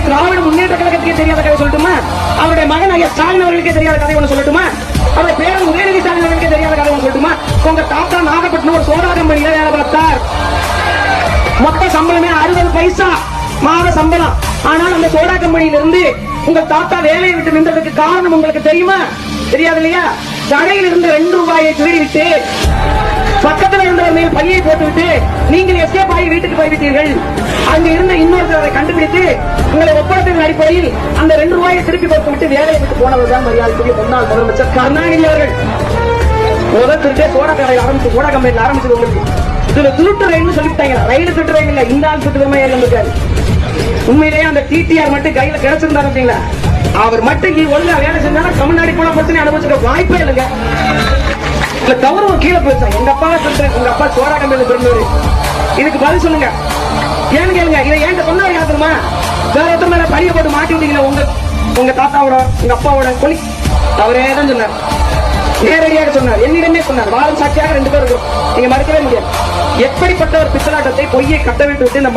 திராவிட முன்னேற்ற கழகத்துக்கே தெரியாத கதை சொல்லட்டுமா? அவருடைய மகன் ஐயா ஸ்டாலின் அவர்களுக்கே தெரியாத கதை ஒன்று சொல்லட்டுமா? அவருடைய பேரன் உதயநிதி ஸ்டாலின் அவர்களுக்கே தெரியாத கதை ஒன்று சொல்லட்டுமா? உங்க தாத்தா நாகப்பட்டினம் ஒரு சோடா கம்பெனியில வேலை பார்த்தார். மொத்த சம்பளமே 60 பைசா மாத சம்பளம். ஆனால் அந்த சோடா கம்பெனியில இருந்து உங்க தாத்தா வேலையை விட்டு நின்றதுக்கு காரணம் உங்களுக்கு தெரியுமா? தெரியாது இல்லையா? கடையில் இருந்த 2 ரூபாயை திருடிவிட்டு பக்கத்தில் இருந்தவர் மேல் பையை போட்டுவிட்டு நீங்கள் எஸ்கேப் ஆகி வீட்டுக்கு போய்விட்டீர்கள். அங்க இருந்த இன்னொருத்தரை கண்டுபிடித்து உங்களை ஒப்பந்தத்தின் அடிப்படையில் அந்த 2 ரூபாயை திருப்பி கொடுத்து விட்டு வேலையை விட்டு போனவர் தான் மரியாதைக்குரிய முன்னாள் முதலமைச்சர் கருணாநிதி அவர்கள். முதல் திருட்டே சோடா கடையில் ஆரம்பிச்சு சோடா கம்பெனியில் ஆரம்பிச்சது உங்களுக்கு. இதுல திருட்டு ரயில் சொல்லிட்டாங்க. ரயில் திருட்டு ரயில் இல்ல, இந்த ஆள் திருட்டு இருந்திருக்காரு. உண்மையிலேயே அந்த டிடிஆர் மட்டும் கையில கிடைச்சிருந்தாரு. அவர் மட்டும் ஒழுங்கா வேலை செஞ்சாலும் தமிழ்நாடு போன பிரச்சனை அனுபவிச்சுக்க வாய்ப்பே இல்லைங்க. கௌரவம் கீழே போயிடுச்சாங்க. எங்க அப்பா சொல்றேன், உங்க அப்பா சோடா கம்பெனியில பிறந்தவர். இதுக்கு பதில் சொல்லுங்க. ஏன்னு கேளுங்க. இதை ஏன் சொன்னவர் யார் தெரியுமா? வேற ஒருத்தர் மேல பழிய போட்டு மாட்டி விட்டீங்களா? உங்க தாத்தாவோட உங்க அப்பாவோட கொலி அவரே தான் சொன்னார். நேரடியாக சொன்னார், என்னிடமே சொன்னார். வாரம் சாட்சியாக 2 பேர் இருக்கும். நீங்க மறுக்கவே முடியாது. எப்படிப்பட்ட ஒரு பித்தலாட்டத்தை பொய்யை கட்ட விட்டு விட்டு இந்த